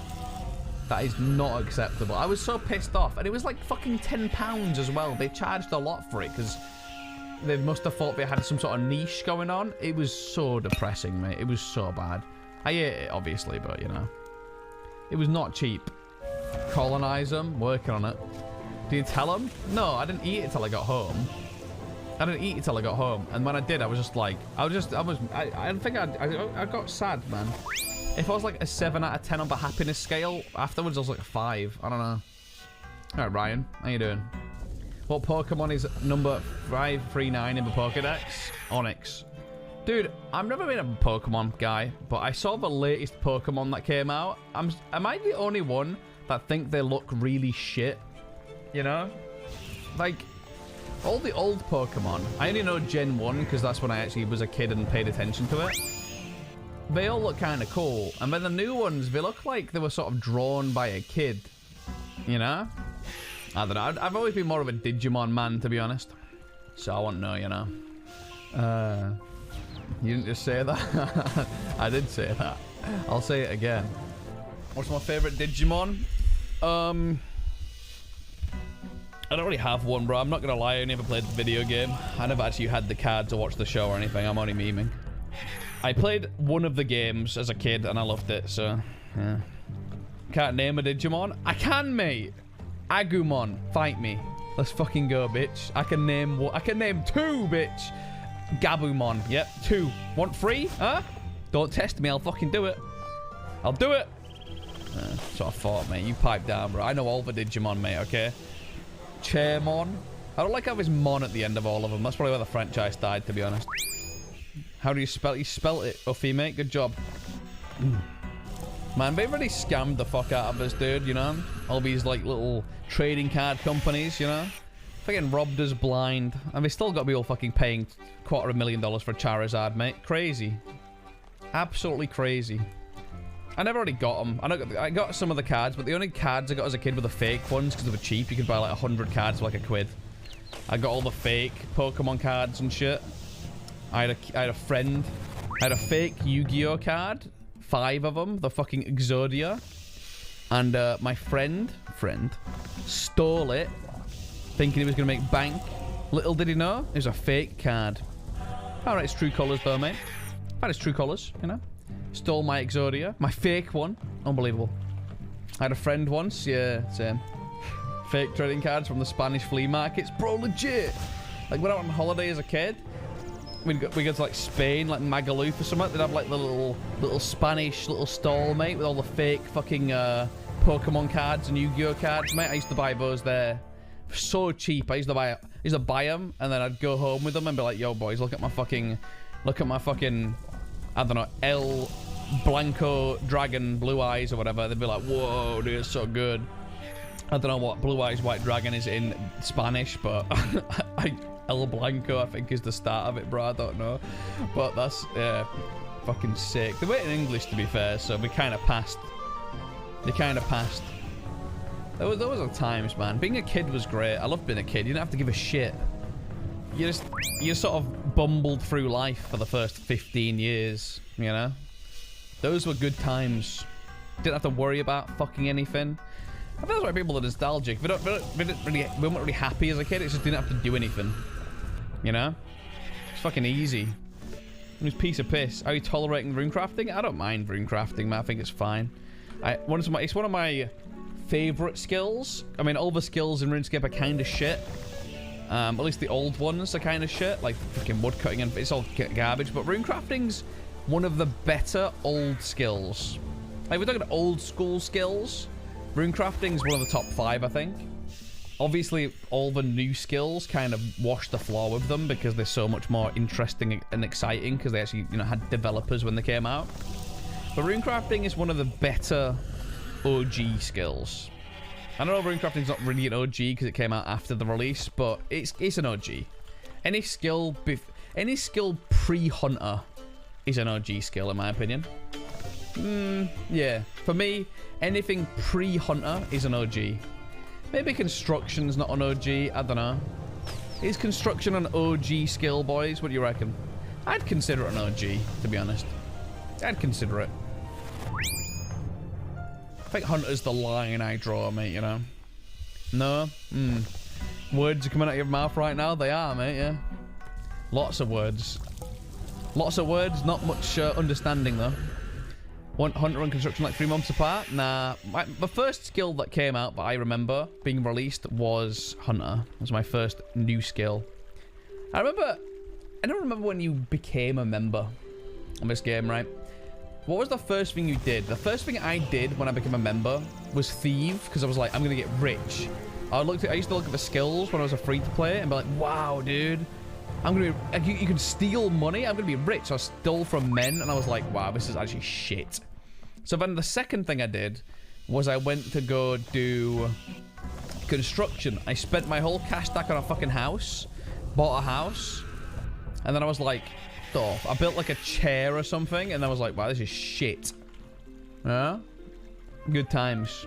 That is not acceptable. I was so pissed off. And it was like fucking £10 as well. They charged a lot for it, because they must have thought they had some sort of niche going on. It was so depressing, mate. It was so bad. I ate it, obviously, but, you know. It was not cheap. Colonize them, working on it. Did you tell them? No, I didn't eat it till I got home. And when I did, I was just like, I think I got sad, man. If I was like a 7 out of 10 on the happiness scale, afterwards I was like a 5. I don't know. All right, Ryan, how you doing? What Pokemon is number 539 in the Pokedex? Onyx. Dude, I've never been a Pokemon guy, but I saw the latest Pokemon that came out. Am I the only one that think they look really shit? You know? Like, all the old Pokemon, I only know Gen 1 because that's when I actually was a kid and paid attention to it. They all look kind of cool. And then the new ones, they look like they were sort of drawn by a kid. You know? I don't know. I've always been more of a Digimon man, to be honest. So I want to know, you know. You didn't just say that? I did say that. I'll say it again. What's my favorite Digimon? I don't really have one, bro. I'm not gonna lie, I never played the video game. I never actually had the cards or watched the show or anything. I'm only memeing. I played one of the games as a kid and I loved it, so yeah. Can't name a Digimon? I can, mate. Agumon, fight me. Let's fucking go, bitch. I can name 2, bitch. Gabumon, yep, 2. Want 3? Huh? Don't test me, I'll fucking do it. I'll do it. That's what I thought, mate. You pipe down, bro. I know all the Digimon, mate, okay? Chairmon. I don't like how there's Mon at the end of all of them. That's probably where the franchise died, to be honest. How do you spell it? You spelt it, Uffy, mate. Good job. Man, they really scammed the fuck out of us, dude, you know? All these, like, little trading card companies, you know? Fucking robbed us blind. And they still got me all fucking paying $250,000 for Charizard, mate. Crazy. Absolutely crazy. I never really got them. I got some of the cards, but the only cards I got as a kid were the fake ones because they were cheap. You could buy like 100 cards for like £1. I got all the fake Pokemon cards and shit. I had a friend. I had a fake Yu-Gi-Oh card. 5 of them. The fucking Exodia. And my friend stole it, thinking he was going to make bank. Little did he know, it was a fake card. Alright, it's true colours though, mate. That is true colours, you know. Stole my Exodia. My fake one. Unbelievable. I had a friend once. Yeah, same. Fake trading cards from the Spanish flea markets. Bro, legit. Like, when I went on holiday as a kid, we go to, like, Spain, like, Magaluf or something. They'd have, like, the little Spanish little stall, mate, with all the fake fucking Pokemon cards and Yu-Gi-Oh cards, mate. I used to buy those there. So cheap. I used to buy them, and then I'd go home with them and be like, yo, boys, look at my fucking, I don't know, El Blanco Dragon Blue Eyes or whatever. They'd be like, whoa, dude, it's so good. I don't know what Blue Eyes White Dragon is in Spanish, but El Blanco, I think, is the start of it, bro. I don't know. But that's, yeah, fucking sick. They were in English, to be fair, so we kind of passed. They kind of passed. Those are times, man. Being a kid was great. I loved being a kid. You didn't have to give a shit. You sort of bumbled through life for the first 15 years, you know? Those were good times. Didn't have to worry about fucking anything. I feel that's why people are nostalgic. We weren't really happy as a kid. It just didn't have to do anything. You know? It's fucking easy. It was a piece of piss. Are you tolerating runecrafting? I don't mind runecrafting, man. I think it's fine. It's one of my favorite skills. I mean, all the skills in RuneScape are kind of shit. At least the old ones are kind of shit, like freaking woodcutting, and it's all garbage. But runecrafting's one of the better old skills. Like, we're talking old school skills. Runecrafting's one of the top 5, I think. Obviously, all the new skills kind of wash the floor with them because they're so much more interesting and exciting because they actually, you know, had developers when they came out. But runecrafting is one of the better OG skills. I know runecrafting's not really an OG because it came out after the release, but it's an OG. Any skill pre-hunter is an OG skill, in my opinion. Yeah. For me, anything pre-hunter is an OG. Maybe construction's not an OG. I don't know. Is construction an OG skill, boys? What do you reckon? I'd consider it an OG, to be honest. I'd consider it. I think hunter's the line I draw, mate, you know? No? Words are coming out of your mouth right now? They are, mate, yeah. Lots of words. Lots of words, not much understanding, though. Hunter and construction like 3 months apart? Nah. The first skill that came out that I remember being released was hunter. It was my first new skill. I don't remember when you became a member on this game, right? What was the first thing you did? The first thing I did when I became a member was thieve, because I was like, I'm gonna get rich. I used to look at the skills when I was a free-to-play and be like, wow, dude, I'm gonna be, you can steal money, I'm gonna be rich. So I stole from men, and I was like, wow, this is actually shit. So then the second thing I did was I went to go do construction. I spent my whole cash stack on a fucking house, bought a house, and then I was like, off. I built like a chair or something, and I was like, wow, this is shit. Yeah? Good times.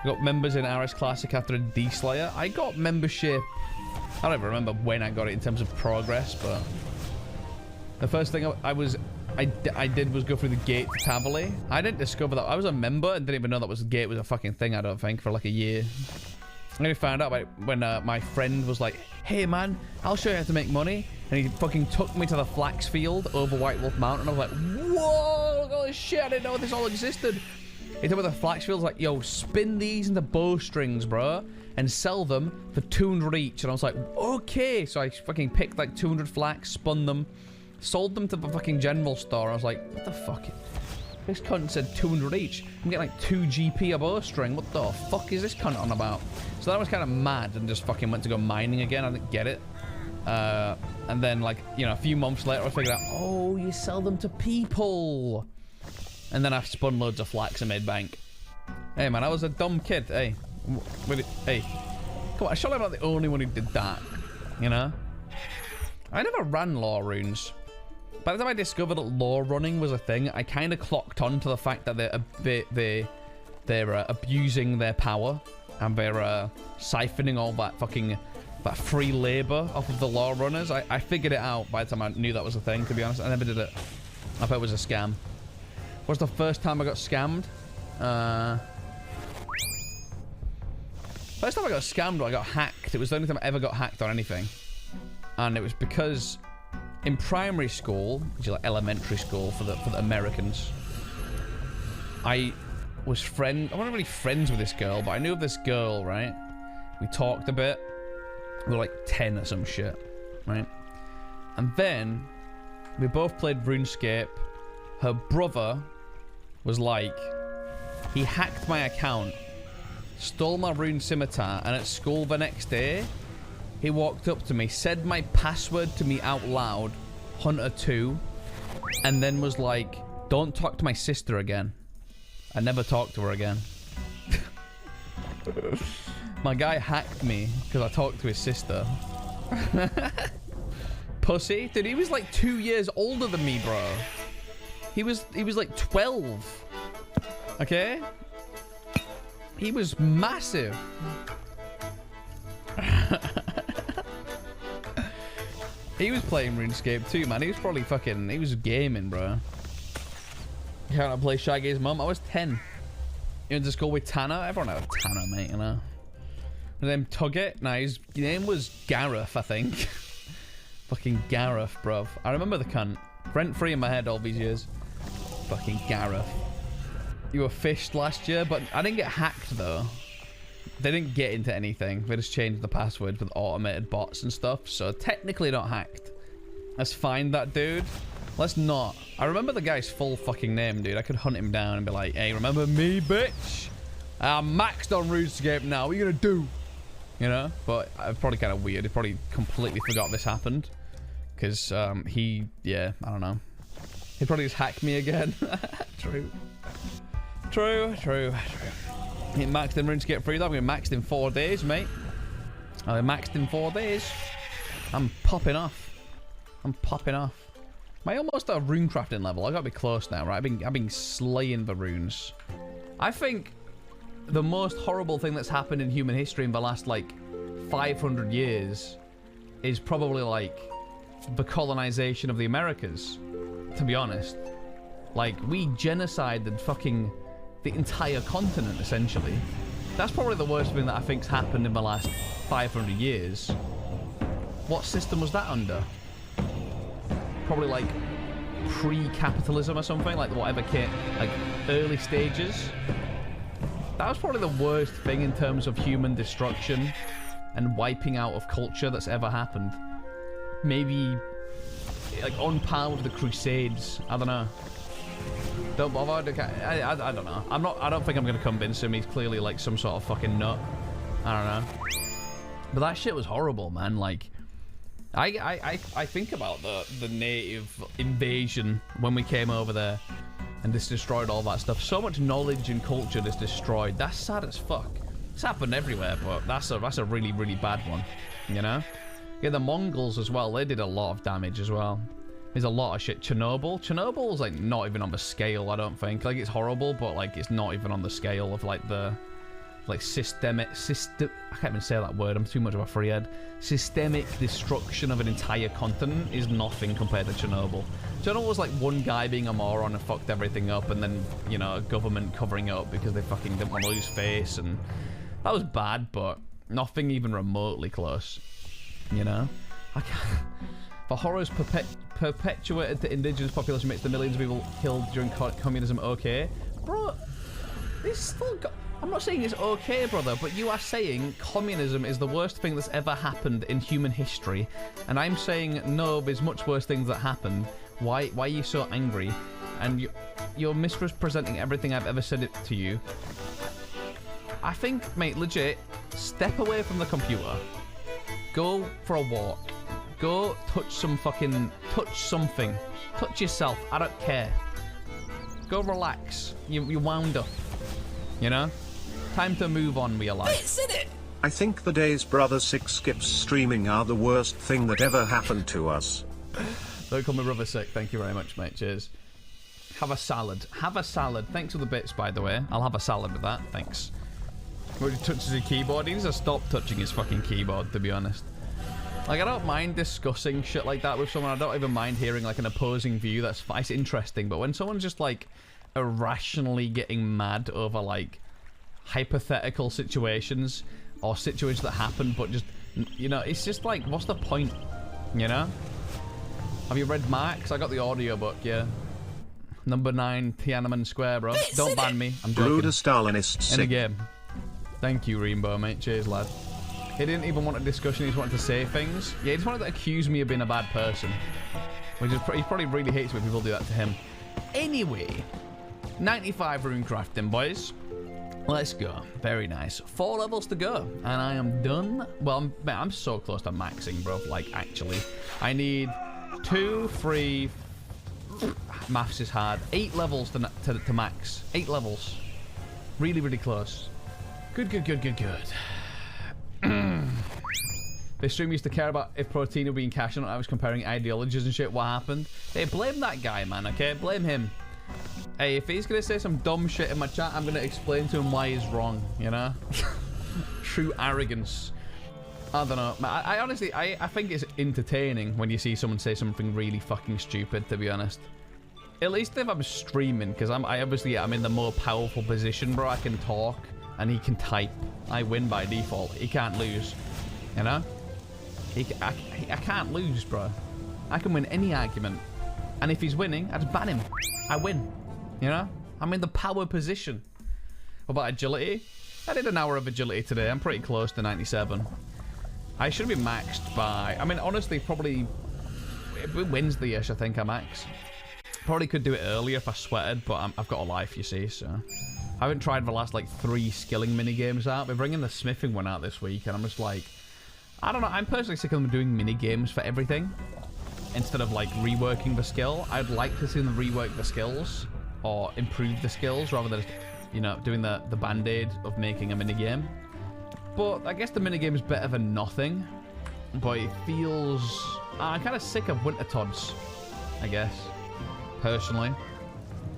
I got members in RS Classic after a D-Slayer. I got membership. I don't even remember when I got it in terms of progress, but the first thing I did was go through the gate to Tavali. I didn't discover that. I was a member and didn't even know that was the gate was a fucking thing, I don't think, for like a year. I only found out when my friend was like, hey man, I'll show you how to make money. And he fucking took me to the flax field over White Wolf Mountain. I was like, whoa, look at all this shit. I didn't know this all existed. He took me to the flax field. Like, yo, spin these into bowstrings, bro, and sell them for 200 each. And I was like, okay. So I fucking picked like 200 flax, spun them, sold them to the fucking general store. I was like, what the fuck? This cunt said 200 each. I'm getting like 2 GP a bowstring. What the fuck is this cunt on about? So that was kind of mad and just fucking went to go mining again. I didn't get it. And then, like, you know, a few months later, I figured out, oh, you sell them to people. And then I spun loads of flax and made bank. Hey, man, I was a dumb kid. Hey, hey, come on, surely I'm not the only one who did that, you know? I never ran lore runes. By the time I discovered that lore running was a thing, I kind of clocked on to the fact that they're abusing their power, and they're siphoning all that fucking free labor off of the lore runners. I figured it out by the time I knew that was a thing, to be honest. I never did it. I thought it was a scam. What's the first time I got scammed? First time I got scammed, I got hacked. It was the only time I ever got hacked on anything. And it was because in primary school, which is like elementary school for the Americans, I wasn't really friends with this girl, but I knew of this girl, right? We talked a bit. We were like 10 or some shit, right? And then we both played RuneScape. Her brother was like, he hacked my account, stole my rune scimitar, and at school the next day, he walked up to me, said my password to me out loud, Hunter2, and then was like, don't talk to my sister again. I never talked to her again. My guy hacked me because I talked to his sister. Pussy. Dude, he was like 2 years older than me, bro. He was like 12. Okay? He was massive. He was playing RuneScape too, man. He was probably fucking... He was gaming, bro. Can't I play Shaggy's mum? I was 10. You went to school with Tanner? Everyone had Tanner, mate, you know. His name Tugget? Nah, his name was Gareth, I think. Fucking Gareth, bruv. I remember the cunt. Rent-free in my head all these years. Fucking Gareth. You were fished last year, but I didn't get hacked, though. They didn't get into anything. They just changed the password with automated bots and stuff. So technically not hacked. Let's find that dude. Let's not. I remember the guy's full fucking name, dude. I could hunt him down and be like, hey, remember me, bitch? I'm maxed on Runescape now. What are you gonna do? You know? But probably kind of weird. He probably completely forgot this happened. Because yeah, I don't know. He'd probably just hack me again. True. True. He maxed in RuneScape 3. That we maxed in 4 days, mate. I maxed in 4 days. I'm popping off. Am I almost at a runecrafting level? I gotta be close now, right? I've been slaying the runes. I think the most horrible thing that's happened in human history in the last like 500 years is probably like the colonization of the Americas. To be honest, like we genocided fucking the entire continent, essentially. That's probably the worst thing that I think's happened in the last 500 years. What system was that under? Probably like pre-capitalism or something, like whatever came, like early stages. That was probably the worst thing in terms of human destruction and wiping out of culture that's ever happened. Maybe like on par with the Crusades. I don't know. Don't bother. I don't know. I don't think I'm gonna convince him. He's clearly like some sort of fucking nut. I don't know. But that shit was horrible, man. Like, I think about the native invasion when we came over there and just destroyed all that stuff. So much knowledge and culture just destroyed. That's sad as fuck. It's happened everywhere, but that's a really, really bad one. You know? Yeah, the Mongols as well. They did a lot of damage as well. There's a lot of shit. Chernobyl's like not even on the scale, I don't think. Like it's horrible, but like it's not even on the scale of like the systemic I can't even say that word. I'm too much of a freehead. Systemic destruction of an entire continent is nothing compared to Chernobyl. Chernobyl was like one guy being a moron and fucked everything up, and then you know a government covering it up because they fucking didn't want to lose face, and that was bad, but nothing even remotely close. You know, I can't. The horrors perpetuated to indigenous population makes the millions of people killed during communism okay. Bro, this still got... I'm not saying it's okay, brother, but you are saying communism is the worst thing that's ever happened in human history. And I'm saying, no, there's much worse things that happened. Why are you so angry? And you're misrepresenting everything I've ever said it to you. I think, mate, legit, step away from the computer. Go for a walk. Go touch something. Touch yourself. I don't care. Go relax. You wound up. You know? Time to move on with your life. Isn't it? I think the days Brother Six skips streaming are the worst thing that ever happened to us. Don't call me Brother Sick. Thank you very much, mate. Cheers. Have a salad. Have a salad. Thanks for the bits, by the way. I'll have a salad with that. Thanks. When he touches his keyboard, he needs to stop touching his fucking keyboard, to be honest. Like, I don't mind discussing shit like that with someone. I don't even mind hearing, like, an opposing view. It's interesting. But when someone's just, like, irrationally getting mad over, like, hypothetical situations or situations that happen, but just, you know, it's just, like, what's the point? You know? Have you read Marx? I got the audiobook, yeah. Number 9, Tiananmen Square, bro. Don't ban me. I'm joking. Bruder Stalinist In the game. Thank you, Rainbow, mate. Cheers, lad. He didn't even want a discussion, he just wanted to say things. Yeah, he just wanted to accuse me of being a bad person. Which is he probably really hates when people do that to him. Anyway, 95 runecrafting, boys. Let's go. Very nice. 4 levels to go, and I am done. Well, I'm so close to maxing, bro. Like, actually. I need 2, 3... Maths is hard. 8 levels to max. 8 levels. Really, really close. Good. This stream used to care about if protein would be in cash or not. I was comparing ideologies and shit. What happened? Hey, blame that guy, man, okay? Blame him. Hey, if he's gonna say some dumb shit in my chat, I'm gonna explain to him why he's wrong, you know? True arrogance. I don't know. I honestly, I think it's entertaining when you see someone say something really fucking stupid, to be honest. At least if I'm streaming, because I'm in the more powerful position, bro. I can talk, and he can type. I win by default. He can't lose, you know? I can't lose, bro. I can win any argument. And if he's winning, I just ban him. I win. You know? I'm in the power position. What about agility? I did an hour of agility today. I'm pretty close to 97. I should be maxed by... I mean, honestly, probably... Wednesday-ish, I think I max. Probably could do it earlier if I sweated, but I've got a life, you see, so... I haven't tried the last, like, 3 skilling mini-games out. We're bringing the smithing one out this week, and I'm just like... I don't know. I'm personally sick of them doing mini-games for everything. Instead of, like, reworking the skill. I'd like to see them rework the skills. Or improve the skills, rather than, you know, doing the band-aid of making a mini-game. But I guess the minigame is better than nothing. But it feels... I'm kind of sick of winter tods, I guess. Personally.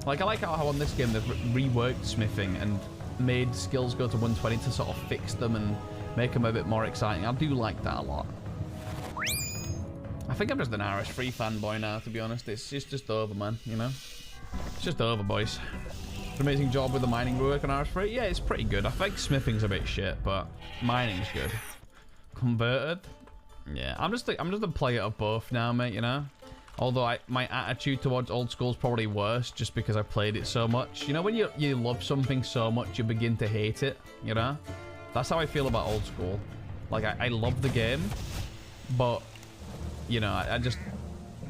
Like, I like how on this game they've reworked smithing and made skills go to 120 to sort of fix them and make them a bit more exciting. I do like that a lot. I think I'm just an RS3 fanboy now, to be honest. It's just over, man, you know? It's just over, boys. Amazing job with the mining rework on RS3. Yeah, it's pretty good. I think smithing's a bit shit, but mining's good. Converted? Yeah, I'm just a player of both now, mate, you know? Although my attitude towards old school is probably worse just because I played it so much. You know, when you love something so much, you begin to hate it, you know? That's how I feel about old school. Like, I love the game, but, you know, I just...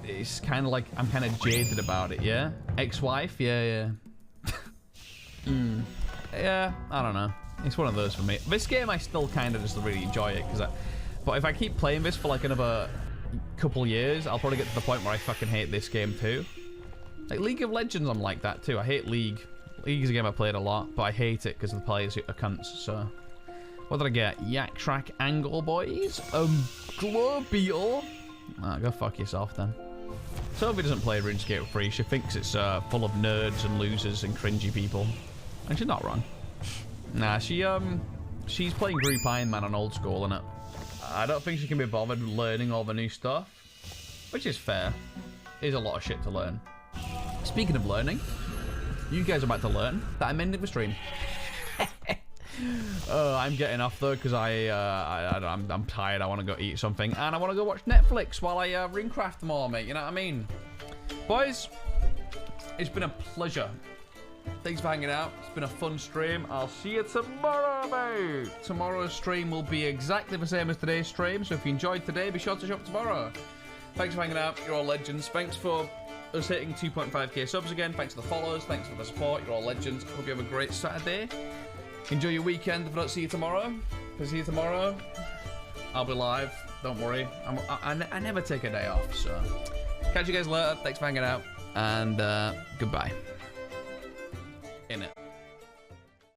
It's kind of like I'm kind of jaded about it, yeah? Ex-wife? Yeah. Yeah, I don't know. It's one of those for me. This game, I still kind of just really enjoy it. But if I keep playing this for like another couple years, I'll probably get to the point where I fucking hate this game too. Like League of Legends, I'm like that too. I hate League. League is a game I played a lot, but I hate it because the players are cunts, so... What did I get? Yak Track Angle, boys? Glow Beetle? Ah, go fuck yourself then. Sophie doesn't play Runescape free. She thinks it's full of nerds and losers and cringy people. And she's not wrong. Nah, she's playing Group Ironman on old school, innit? I don't think she can be bothered learning all the new stuff. Which is fair. There's a lot of shit to learn. Speaking of learning, you guys are about to learn that I'm ending the stream. I'm getting off though because I'm tired. I want to go eat something and I want to go watch Netflix while I Runecraft more, mate. You know what I mean? Boys, it's been a pleasure. Thanks for hanging out. It's been a fun stream. I'll see you tomorrow, mate. Tomorrow's stream will be exactly the same as today's stream. So if you enjoyed today, be sure to show up tomorrow. Thanks for hanging out. You're all legends. Thanks for us hitting 2.5k subs again. Thanks for the follows. Thanks for the support. You're all legends. Hope you have a great Saturday. Enjoy your weekend if I don't see you tomorrow. If I see you tomorrow, I'll be live. Don't worry. I never take a day off, so... Catch you guys later. Thanks for hanging out. And goodbye. In it.